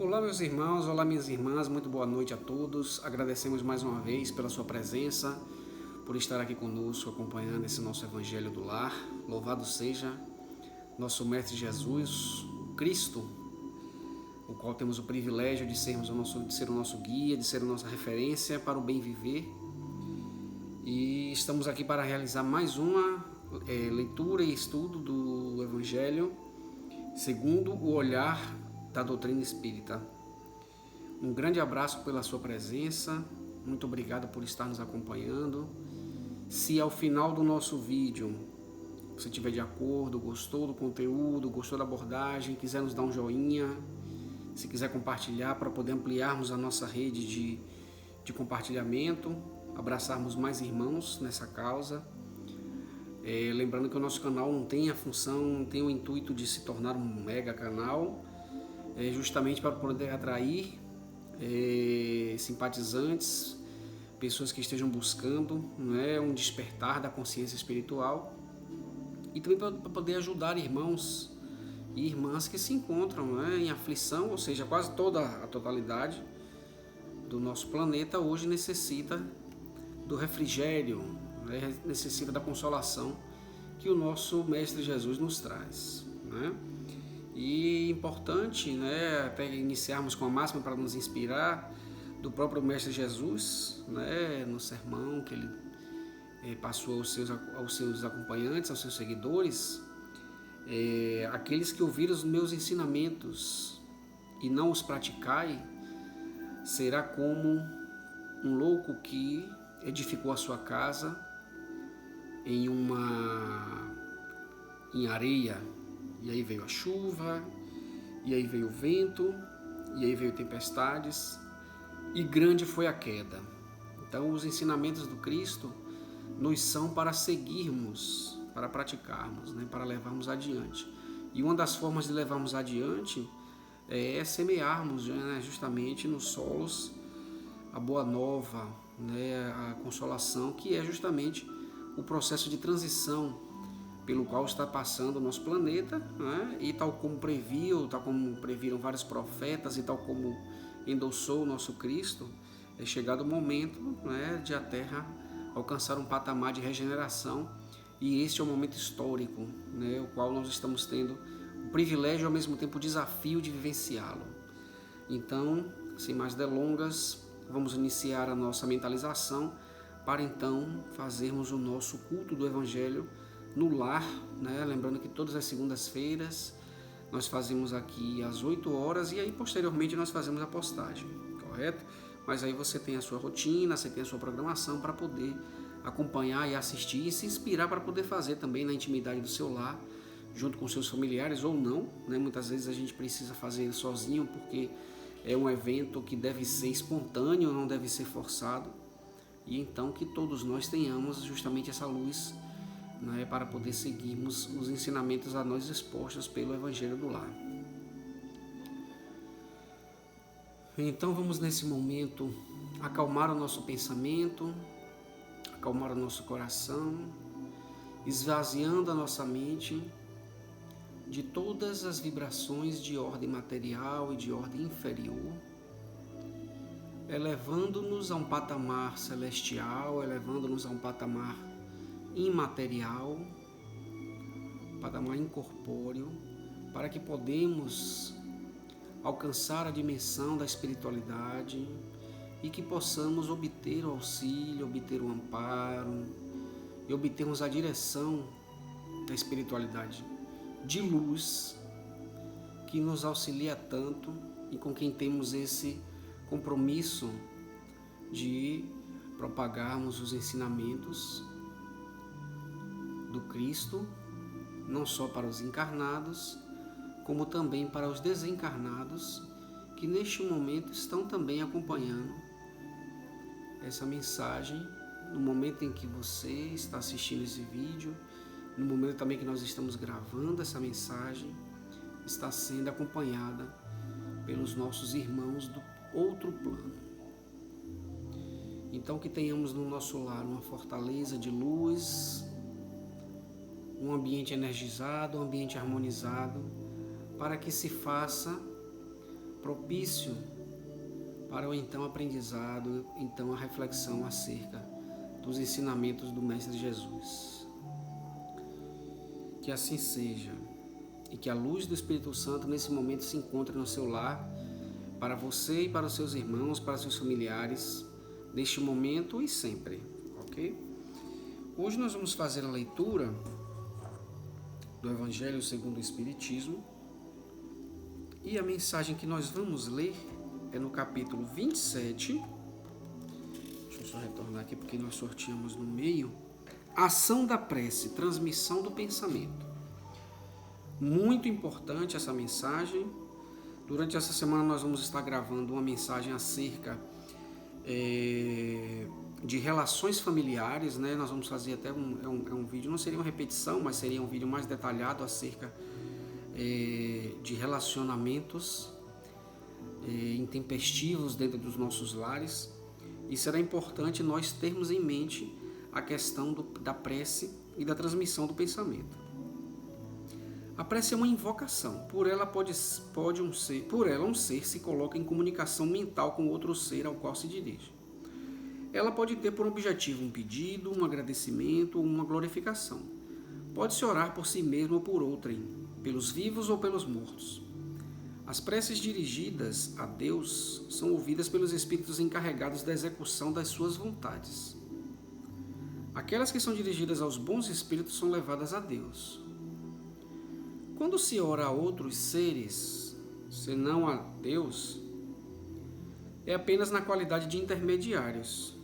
Olá meus irmãos, olá minhas irmãs, muito boa noite a todos. Agradecemos mais uma vez pela sua presença, por estar aqui conosco acompanhando esse nosso Evangelho do Lar. Louvado seja nosso Mestre Jesus, o Cristo, o qual temos o privilégio de ser o nosso guia, de ser a nossa referência para o bem viver. E estamos aqui para realizar mais uma leitura e estudo do Evangelho segundo o olhar da doutrina espírita. Um grande abraço pela sua presença, muito obrigado por estar nos acompanhando. Se ao final do nosso vídeo você estiver de acordo, gostou do conteúdo, gostou da abordagem, quiser nos dar um joinha, se quiser compartilhar para poder ampliarmos a nossa rede de compartilhamento, abraçarmos mais irmãos nessa causa. Lembrando que o nosso canal não tem a função, não tem o intuito de se tornar um mega canal, justamente para poder atrair simpatizantes, pessoas que estejam buscando um despertar da consciência espiritual, e também para poder ajudar irmãos e irmãs que se encontram em aflição, ou seja, quase toda a totalidade do nosso planeta hoje necessita do refrigério, necessita da consolação que o nosso Mestre Jesus nos traz. E importante, até iniciarmos com a máxima para nos inspirar do próprio Mestre Jesus, no sermão que ele passou aos seus acompanhantes, aos seus seguidores, aqueles que ouviram os meus ensinamentos e não os praticai, será como um louco que edificou a sua casa em areia, e aí veio a chuva, e aí veio o vento, e aí veio tempestades, e grande foi a queda. Então os ensinamentos do Cristo nos são para seguirmos, para praticarmos, para levarmos adiante. E uma das formas de levarmos adiante é semearmos justamente nos solos a boa nova, a consolação, que é justamente o processo de transição pelo qual está passando o nosso planeta, e tal como previram vários profetas e tal como endossou o nosso Cristo, é chegado o momento de a Terra alcançar um patamar de regeneração, e este é o momento histórico, o qual nós estamos tendo o privilégio e ao mesmo tempo o desafio de vivenciá-lo. Então, sem mais delongas, vamos iniciar a nossa mentalização para então fazermos o nosso culto do Evangelho no lar, lembrando que todas as segundas-feiras nós fazemos aqui às 8 horas e aí posteriormente nós fazemos a postagem, correto? Mas aí você tem a sua rotina, você tem a sua programação para poder acompanhar e assistir e se inspirar para poder fazer também na intimidade do seu lar, junto com seus familiares ou não, Muitas vezes a gente precisa fazer sozinho porque é um evento que deve ser espontâneo, não deve ser forçado, e então que todos nós tenhamos justamente essa luz para poder seguirmos os ensinamentos a nós expostos pelo Evangelho do Lar. Então vamos nesse momento acalmar o nosso pensamento, acalmar o nosso coração, esvaziando a nossa mente de todas as vibrações de ordem material e de ordem inferior, elevando-nos a um patamar celestial, elevando-nos a um patamar imaterial, patamar incorpóreo, para que podemos alcançar a dimensão da espiritualidade e que possamos obter o auxílio, obter o amparo e obtermos a direção da espiritualidade de luz que nos auxilia tanto e com quem temos esse compromisso de propagarmos os ensinamentos do Cristo, não só para os encarnados, como também para os desencarnados, que neste momento estão também acompanhando essa mensagem, no momento em que você está assistindo esse vídeo, no momento também que nós estamos gravando essa mensagem, está sendo acompanhada pelos nossos irmãos do outro plano. Então que tenhamos no nosso lar uma fortaleza de luz, um ambiente energizado, um ambiente harmonizado, para que se faça propício para o então aprendizado, então a reflexão acerca dos ensinamentos do Mestre Jesus. Que assim seja, e que a luz do Espírito Santo nesse momento se encontre no seu lar, para você e para os seus irmãos, para seus familiares, neste momento e sempre, ok? Hoje nós vamos fazer a leitura do Evangelho segundo o Espiritismo, e a mensagem que nós vamos ler é no capítulo 27. Deixa eu só retornar aqui porque nós sorteamos no meio. Ação da prece, transmissão do pensamento. Muito importante essa mensagem. Durante essa semana nós vamos estar gravando uma mensagem acerca de relações familiares, né? Nós vamos fazer até um vídeo, não seria uma repetição, mas seria um vídeo mais detalhado acerca de relacionamentos intempestivos dentro dos nossos lares. E será importante nós termos em mente a questão da prece e da transmissão do pensamento. A prece é uma invocação. Por ela um ser se coloca em comunicação mental com outro ser ao qual se dirige. Ela pode ter por objetivo um pedido, um agradecimento ou uma glorificação. Pode-se orar por si mesmo ou por outrem, pelos vivos ou pelos mortos. As preces dirigidas a Deus são ouvidas pelos espíritos encarregados da execução das suas vontades. Aquelas que são dirigidas aos bons espíritos são levadas a Deus. Quando se ora a outros seres, senão a Deus, é apenas na qualidade de intermediários,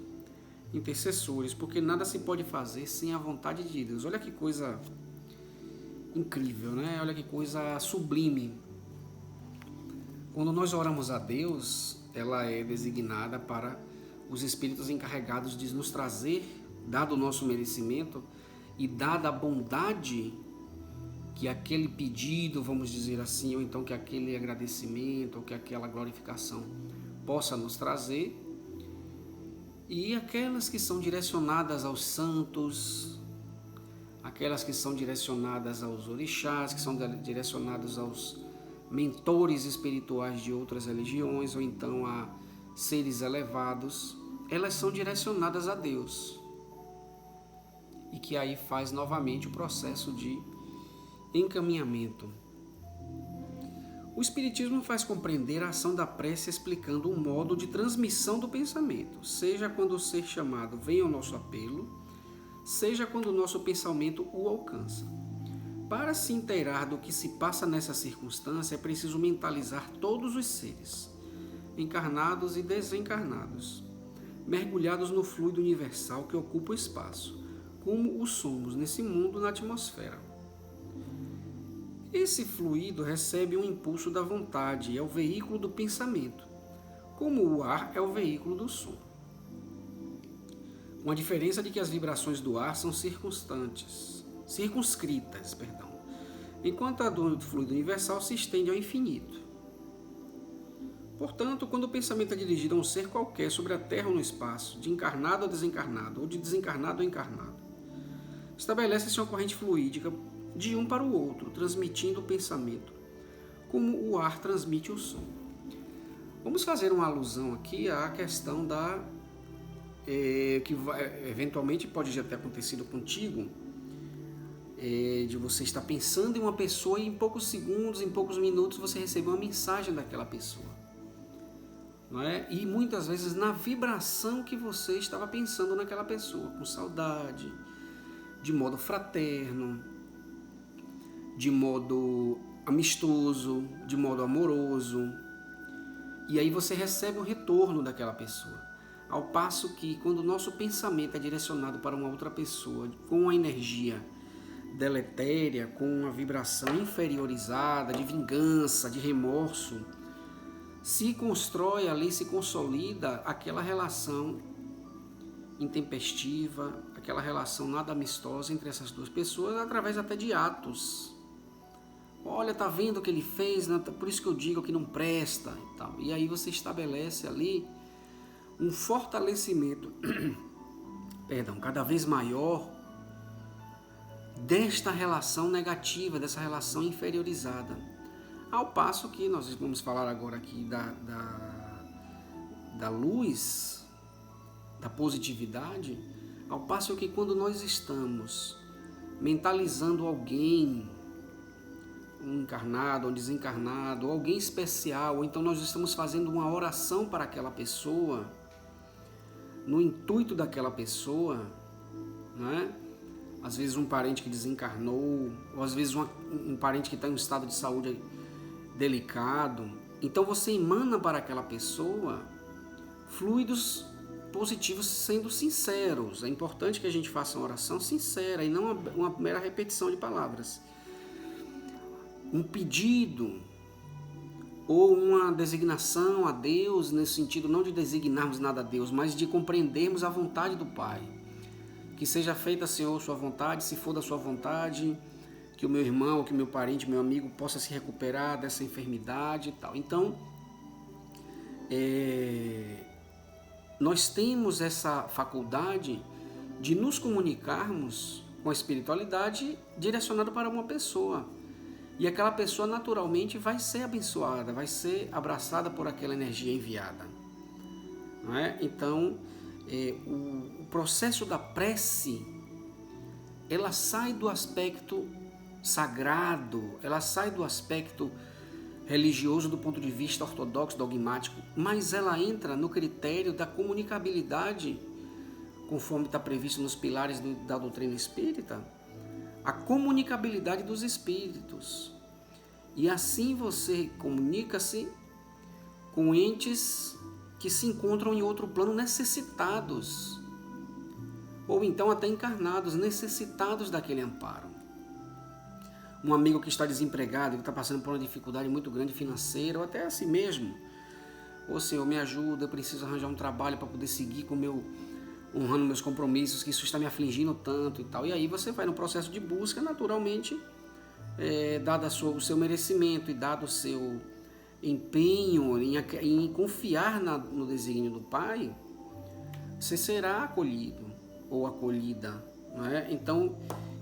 intercessores, porque nada se pode fazer sem a vontade de Deus. Olha que coisa incrível, né? Olha que coisa sublime. Quando nós oramos a Deus, ela é designada para os espíritos encarregados de nos trazer, dado o nosso merecimento e dada a bondade que aquele pedido, vamos dizer assim, ou então que aquele agradecimento, ou que aquela glorificação possa nos trazer, e aquelas que são direcionadas aos santos, aquelas que são direcionadas aos orixás, que são direcionadas aos mentores espirituais de outras religiões, ou então a seres elevados, elas são direcionadas a Deus, e que aí faz novamente o processo de encaminhamento. O Espiritismo faz compreender a ação da prece explicando um modo de transmissão do pensamento, seja quando o ser chamado vem ao nosso apelo, seja quando o nosso pensamento o alcança. Para se inteirar do que se passa nessa circunstância, é preciso mentalizar todos os seres, encarnados e desencarnados, mergulhados no fluido universal que ocupa o espaço, como o somos nesse mundo na atmosfera. Esse fluido recebe um impulso da vontade e é o veículo do pensamento, como o ar é o veículo do som. Com a diferença de que as vibrações do ar são circunscritas, enquanto a do fluido universal se estende ao infinito. Portanto, quando o pensamento é dirigido a um ser qualquer sobre a Terra ou no espaço, de encarnado a desencarnado ou de desencarnado a encarnado, estabelece-se uma corrente fluídica de um para o outro, transmitindo o pensamento, como o ar transmite o som. Vamos fazer uma alusão aqui à questão que eventualmente pode já ter acontecido contigo, de você estar pensando em uma pessoa e em poucos segundos, em poucos minutos você recebe uma mensagem daquela pessoa, não é? E muitas vezes na vibração que você estava pensando naquela pessoa, com saudade, de modo fraterno, de modo amistoso, de modo amoroso, e aí você recebe um retorno daquela pessoa. Ao passo que quando o nosso pensamento é direcionado para uma outra pessoa com uma energia deletéria, com uma vibração inferiorizada, de vingança, de remorso, se constrói ali, se consolida aquela relação intempestiva, aquela relação nada amistosa entre essas duas pessoas, através até de atos. Olha, tá vendo o que ele fez, né? Por isso que eu digo que não presta e tal. E aí você estabelece ali um fortalecimento, cada vez maior desta relação negativa, dessa relação inferiorizada. Ao passo que nós vamos falar agora aqui da luz, da positividade, ao passo que quando nós estamos mentalizando alguém, um encarnado, um desencarnado, alguém especial, ou então nós estamos fazendo uma oração para aquela pessoa, no intuito daquela pessoa, né? Às vezes um parente que desencarnou, ou às vezes um parente que está em um estado de saúde delicado. Então você emana para aquela pessoa fluidos positivos sendo sinceros. É importante que a gente faça uma oração sincera e não uma mera repetição de palavras. Um pedido ou uma designação a Deus, nesse sentido não de designarmos nada a Deus, mas de compreendermos a vontade do Pai. Que seja feita, Senhor, sua vontade, se for da sua vontade, que o meu irmão, que o meu parente, meu amigo possa se recuperar dessa enfermidade e tal. Então, nós temos essa faculdade de nos comunicarmos com a espiritualidade direcionada para uma pessoa. E aquela pessoa naturalmente vai ser abençoada, vai ser abraçada por aquela energia enviada. Não é? Então, o processo da prece, ela sai do aspecto sagrado, ela sai do aspecto religioso do ponto de vista ortodoxo, dogmático, mas ela entra no critério da comunicabilidade, conforme está previsto nos pilares da doutrina espírita, a comunicabilidade dos espíritos. E assim você comunica-se com entes que se encontram em outro plano necessitados, ou então até encarnados, necessitados daquele amparo. Um amigo que está desempregado, que está passando por uma dificuldade muito grande financeira, ou até assim mesmo. Ô Senhor, me ajuda, eu preciso arranjar um trabalho para poder seguir honrando meus compromissos, que isso está me afligindo tanto e tal. E aí você vai no processo de busca, naturalmente, dado o seu merecimento e dado o seu empenho em confiar no desígnio do Pai, você será acolhido ou acolhida. Não é? Então,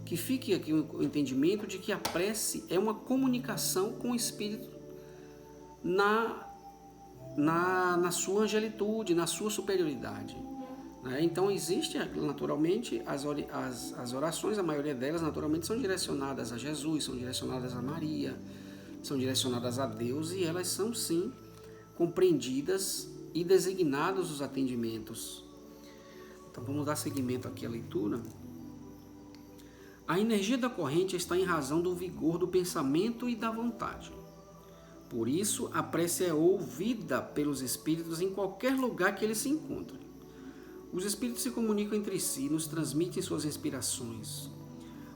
que fique aqui o entendimento de que a prece é uma comunicação com o Espírito na sua angelitude, na sua superioridade. Então existe naturalmente as orações, a maioria delas naturalmente são direcionadas a Jesus, são direcionadas a Maria, são direcionadas a Deus, e elas são sim compreendidas e designados os atendimentos. Então vamos dar seguimento aqui à leitura. A energia da corrente está em razão do vigor do pensamento e da vontade. Por isso, a prece é ouvida pelos espíritos em qualquer lugar que eles se encontrem. Os espíritos se comunicam entre si, nos transmitem suas inspirações.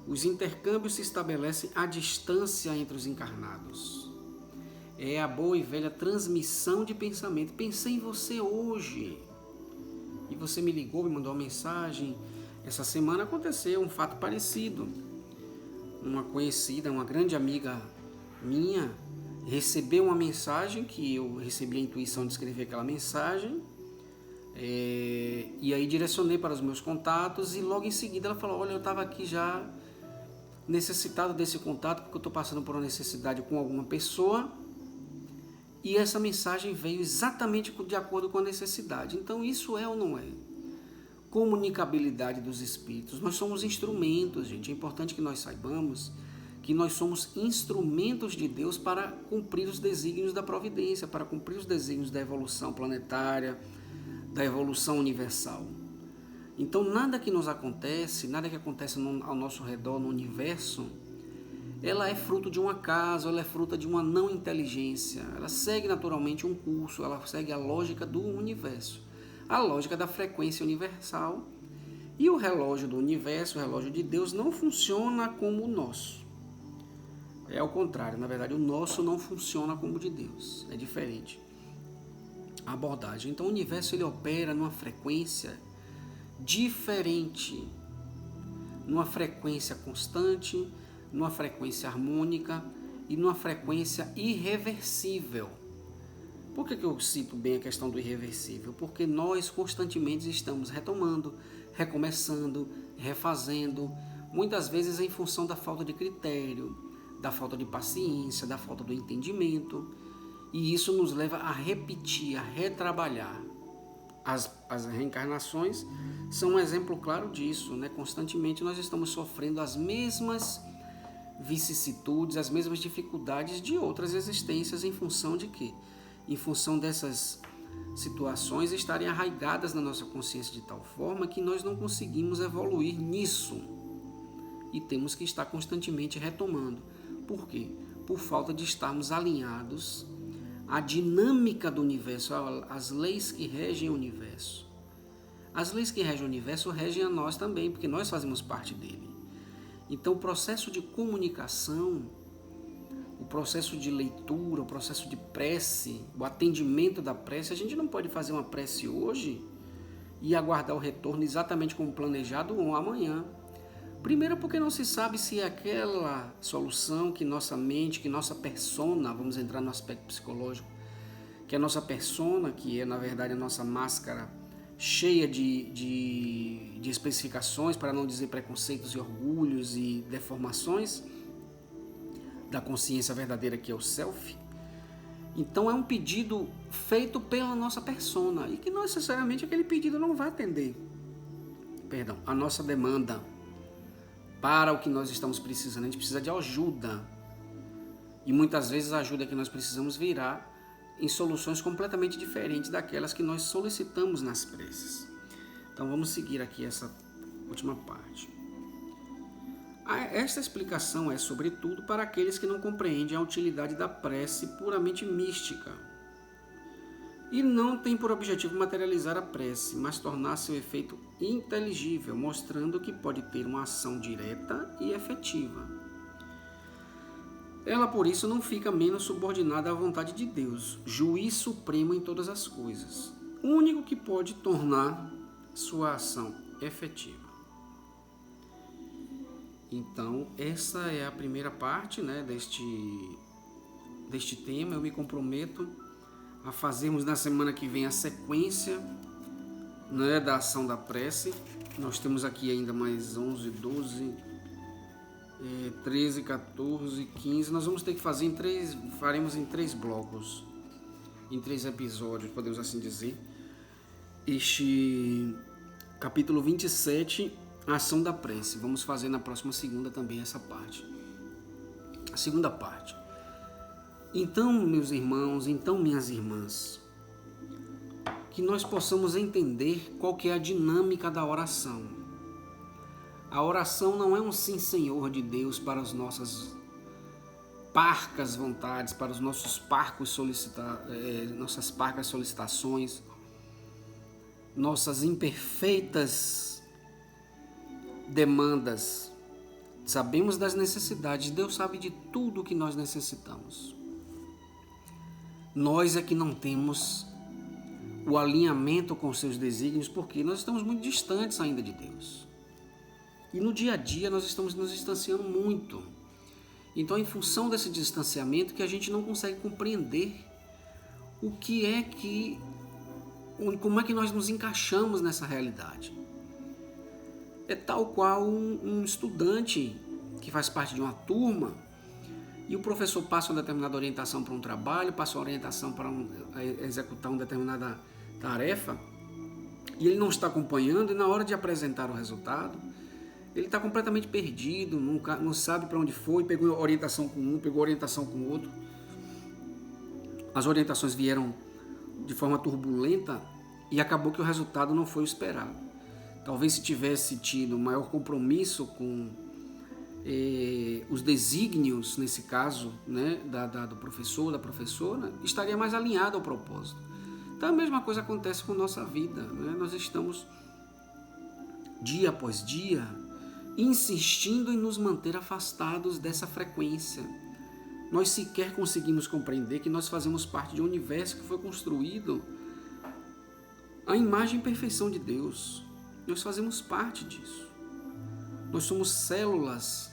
Os intercâmbios se estabelecem à distância entre os encarnados. É a boa e velha transmissão de pensamento. Pensei em você hoje. E você me ligou, me mandou uma mensagem. Essa semana aconteceu um fato parecido. Uma conhecida, uma grande amiga minha, recebeu uma mensagem que eu recebi a intuição de escrever aquela mensagem. E aí direcionei para os meus contatos e logo em seguida ela falou: olha, eu estava aqui já necessitado desse contato porque eu estou passando por uma necessidade com alguma pessoa, e essa mensagem veio exatamente de acordo com a necessidade. Então isso é ou não é? Comunicabilidade dos espíritos. Nós somos instrumentos, gente. É importante que nós saibamos que nós somos instrumentos de Deus para cumprir os desígnios da providência, para cumprir os desígnios da evolução planetária, da evolução universal. Então nada que nos acontece, nada que acontece ao nosso redor, no universo, ela é fruto de um acaso, ela é fruto de uma não inteligência. Ela segue naturalmente um curso, ela segue a lógica do universo, a lógica da frequência universal. E o relógio do universo, o relógio de Deus, não funciona como o nosso. É ao contrário, na verdade o nosso não funciona como o de Deus, é diferente a abordagem. Então o universo ele opera numa frequência diferente, numa frequência constante, numa frequência harmônica e numa frequência irreversível. Por que eu cito bem a questão do irreversível? Porque nós constantemente estamos retomando, recomeçando, refazendo, muitas vezes em função da falta de critério, da falta de paciência, da falta do entendimento. E isso nos leva a repetir, a retrabalhar. As reencarnações são um exemplo claro disso, né? Constantemente nós estamos sofrendo as mesmas vicissitudes, as mesmas dificuldades de outras existências em função de quê? Em função dessas situações estarem arraigadas na nossa consciência de tal forma que nós não conseguimos evoluir nisso. E temos que estar constantemente retomando. Por quê? Por falta de estarmos alinhados à dinâmica do universo, às leis que regem o universo. As leis que regem o universo regem a nós também, porque nós fazemos parte dele. Então, o processo de comunicação, o processo de leitura, o processo de prece, o atendimento da prece, a gente não pode fazer uma prece hoje e aguardar o retorno exatamente como planejado ou amanhã. Primeiro porque não se sabe se é aquela solução que nossa mente, que nossa persona, vamos entrar no aspecto psicológico, que a nossa persona, que é na verdade a nossa máscara cheia de especificações, para não dizer preconceitos e orgulhos e deformações da consciência verdadeira que é o self. Então é um pedido feito pela nossa persona e que não necessariamente aquele pedido não vai atender, a nossa demanda para o que nós estamos precisando. A gente precisa de ajuda e muitas vezes a ajuda que nós precisamos virá em soluções completamente diferentes daquelas que nós solicitamos nas preces. Então vamos seguir aqui essa última parte. Esta explicação é, sobretudo, para aqueles que não compreendem a utilidade da prece puramente mística e não tem por objetivo materializar a prece, mas tornar seu efeito inteligível, mostrando que pode ter uma ação direta e efetiva. Ela, por isso, não fica menos subordinada à vontade de Deus, juiz supremo em todas as coisas, o único que pode tornar sua ação efetiva. Então, essa é a primeira parte, né, deste tema. Eu me comprometo a fazermos na semana que vem a sequência, né, da ação da prece. Nós temos aqui ainda mais 11, 12, 13, 14, 15. Nós vamos ter que fazer faremos em 3 blocos, em 3 episódios, podemos assim dizer. Este capítulo 27, a ação da prece. Vamos fazer na próxima segunda também essa parte. A segunda parte. Então, meus irmãos, minhas irmãs, que nós possamos entender qual que é a dinâmica da oração. A oração não é um sim, Senhor de Deus para as nossas parcas vontades, para os nossos nossas parcas solicitações, nossas imperfeitas demandas. Sabemos das necessidades, Deus sabe de tudo o que nós necessitamos. Nós é que não temos o alinhamento com os seus desígnios, porque nós estamos muito distantes ainda de Deus. E no dia a dia nós estamos nos distanciando muito. Então, em função desse distanciamento, que a gente não consegue compreender como é que nós nos encaixamos nessa realidade. É tal qual um estudante que faz parte de uma turma e o professor passa uma determinada orientação para um trabalho, passa uma orientação para executar uma determinada tarefa e ele não está acompanhando, e na hora de apresentar o resultado ele está completamente perdido, não sabe para onde foi, pegou orientação com um, pegou orientação com o outro. As orientações vieram de forma turbulenta e acabou que o resultado não foi o esperado. Talvez se tivesse tido maior compromisso com os desígnios, nesse caso, né, do professor, da professora, estaria mais alinhado ao propósito. Então a mesma coisa acontece com nossa vida, né? Nós estamos, dia após dia, insistindo em nos manter afastados dessa frequência. Nós sequer conseguimos compreender que nós fazemos parte de um universo que foi construído à imagem e perfeição de Deus. Nós fazemos parte disso. Nós somos células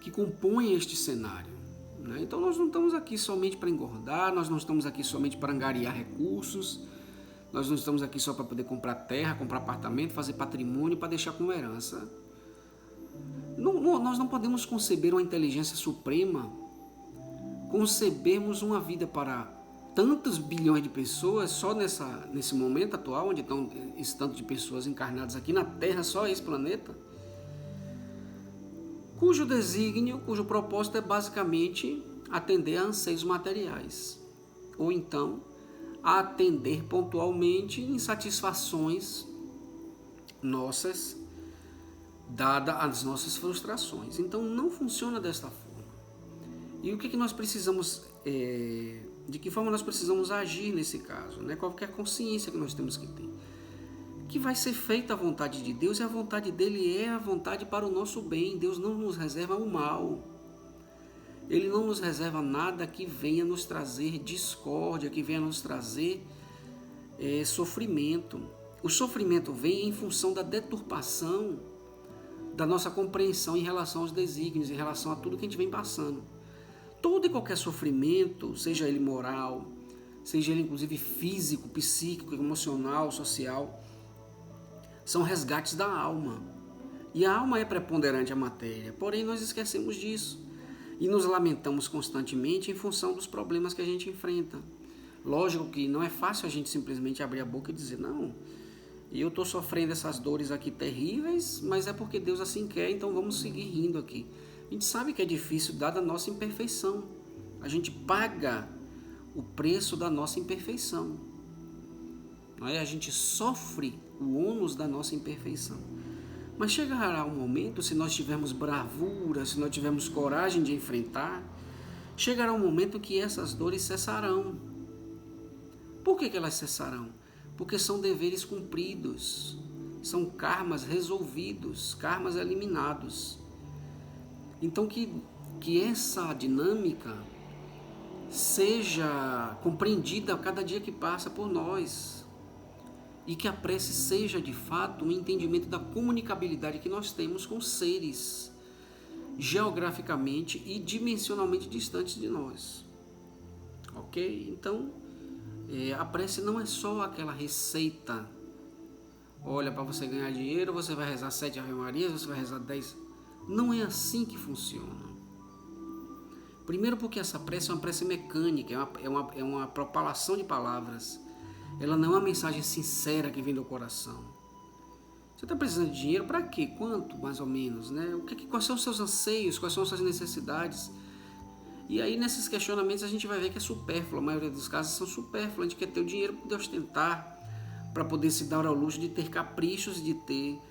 que compõem este cenário, né? Então nós não estamos aqui somente para engordar, nós não estamos aqui somente para angariar recursos, nós não estamos aqui só para poder comprar terra, comprar apartamento, fazer patrimônio para deixar como herança. nós não podemos conceber uma inteligência suprema, concebermos uma vida para tantos bilhões de pessoas só nesse momento atual, onde estão esse tanto de pessoas encarnadas aqui na Terra, só esse planeta, cujo desígnio, cujo propósito é basicamente atender a anseios materiais, ou então a atender pontualmente insatisfações nossas, dada as nossas frustrações. Então não funciona desta forma. E o que nós precisamos, de que forma nós precisamos agir nesse caso, né? Qualquer consciência que nós temos que ter, que vai ser feita a vontade de Deus, e a vontade dele é a vontade para o nosso bem. Deus não nos reserva o mal. Ele não nos reserva nada que venha nos trazer discórdia, que venha nos trazer sofrimento. O sofrimento vem em função da deturpação da nossa compreensão em relação aos desígnios, em relação a tudo que a gente vem passando. Todo e qualquer sofrimento, seja ele moral, seja ele inclusive físico, psíquico, emocional, social, são resgates da alma. E a alma é preponderante à matéria, porém nós esquecemos disso e nos lamentamos constantemente em função dos problemas que a gente enfrenta. Lógico que não é fácil a gente simplesmente abrir a boca e dizer, não, eu estou sofrendo essas dores aqui terríveis, mas é porque Deus assim quer, então vamos seguir rindo aqui. A gente sabe que é difícil, dada a nossa imperfeição. A gente paga o preço da nossa imperfeição. Não é? A gente sofre o ônus da nossa imperfeição. Mas chegará um momento, se nós tivermos bravura, se nós tivermos coragem de enfrentar, chegará um momento que essas dores cessarão. Por que elas cessarão? Porque são deveres cumpridos, são karmas resolvidos, karmas eliminados. Então que essa dinâmica seja compreendida a cada dia que passa por nós, e que a prece seja de fato um entendimento da comunicabilidade que nós temos com seres geograficamente e dimensionalmente distantes de nós. Ok? Então a prece não é só aquela receita. Olha, para você ganhar dinheiro, você vai rezar 7 Ave Marias, você vai rezar 10. Não é assim que funciona. Primeiro porque essa prece é uma prece mecânica, é uma propalação de palavras. Ela não é uma mensagem sincera que vem do coração. Você está precisando de dinheiro para quê? Quanto, mais ou menos, né? Quais são os seus anseios? Quais são as suas necessidades? E aí, nesses questionamentos, a gente vai ver que é supérfluo. A maioria dos casos são supérfluos. A gente quer ter o dinheiro para poder ostentar, para poder se dar ao luxo de ter caprichos, de ter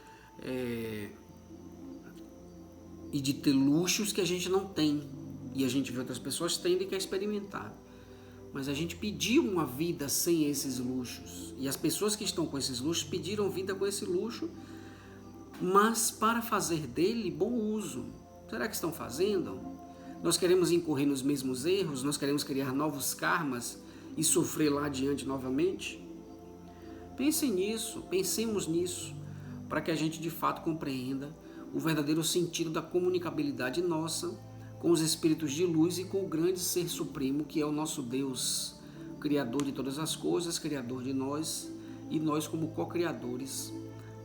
luxos que a gente não tem. E a gente vê outras pessoas tendo e quer experimentar. Mas a gente pediu uma vida sem esses luxos. E as pessoas que estão com esses luxos pediram vida com esse luxo, mas para fazer dele bom uso. Será que estão fazendo? Nós queremos incorrer nos mesmos erros? Nós queremos criar novos karmas e sofrer lá adiante novamente? Pensem nisso, pensemos nisso, para que a gente de fato compreenda o verdadeiro sentido da comunicabilidade nossa com os espíritos de luz e com o grande Ser Supremo, que é o nosso Deus, Criador de todas as coisas, Criador de nós, e nós como co-criadores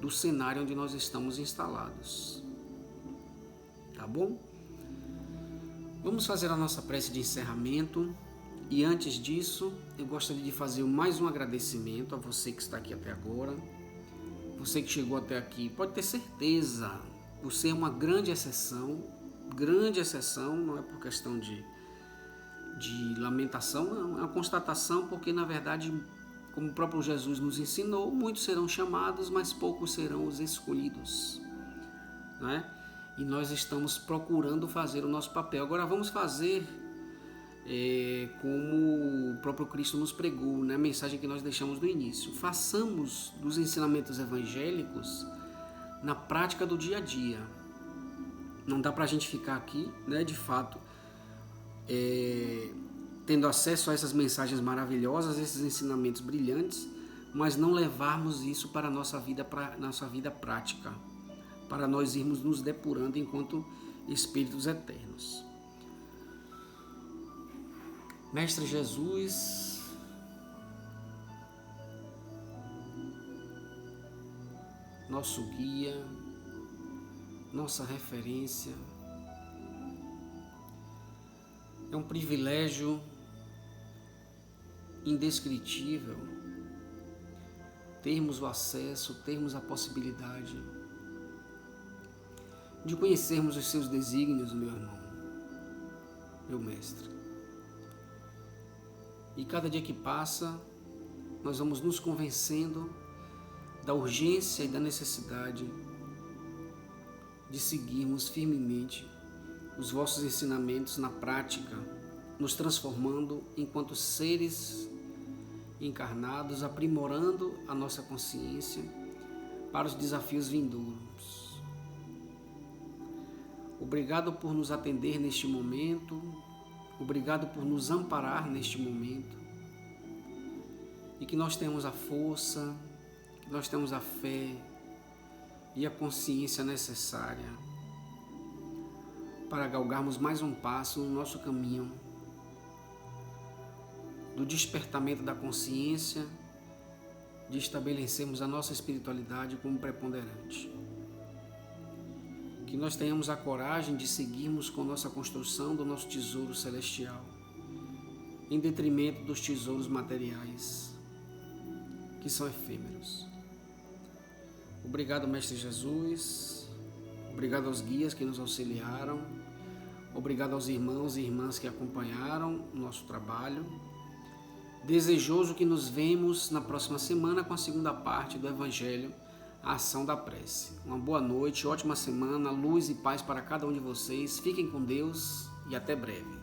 do cenário onde nós estamos instalados. Tá bom? Vamos fazer a nossa prece de encerramento, e antes disso, eu gostaria de fazer mais um agradecimento a você que está aqui até agora. Você que chegou até aqui, pode ter certeza, você é uma grande exceção, não é por questão de lamentação, não, é uma constatação, porque na verdade, como o próprio Jesus nos ensinou, muitos serão chamados, mas poucos serão os escolhidos, não é? E nós estamos procurando fazer o nosso papel. Agora vamos fazer como o próprio Cristo nos pregou, né? A mensagem que nós deixamos no início. Façamos dos ensinamentos evangélicos na prática do dia a dia. Não dá para a gente ficar aqui, né, de fato, tendo acesso a essas mensagens maravilhosas, esses ensinamentos brilhantes, mas não levarmos isso para a nossa vida prática, para nós irmos nos depurando enquanto espíritos eternos. Mestre Jesus, nosso guia, nossa referência. É um privilégio indescritível termos o acesso, termos a possibilidade de conhecermos os seus desígnios, meu irmão, meu mestre. E cada dia que passa, nós vamos nos convencendo da urgência e da necessidade de seguirmos firmemente os vossos ensinamentos na prática, nos transformando enquanto seres encarnados, aprimorando a nossa consciência para os desafios vindouros. Obrigado por nos atender neste momento, obrigado por nos amparar neste momento, e que nós tenhamos a força, que nós tenhamos a fé e a consciência necessária para galgarmos mais um passo no nosso caminho do despertamento da consciência, de estabelecermos a nossa espiritualidade como preponderante. Que nós tenhamos a coragem de seguirmos com nossa construção do nosso tesouro celestial, em detrimento dos tesouros materiais, que são efêmeros. Obrigado, Mestre Jesus. Obrigado aos guias que nos auxiliaram. Obrigado aos irmãos e irmãs que acompanharam o nosso trabalho. Desejoso que nos vemos na próxima semana com a segunda parte do Evangelho, a ação da prece. Uma boa noite, ótima semana, luz e paz para cada um de vocês. Fiquem com Deus e até breve.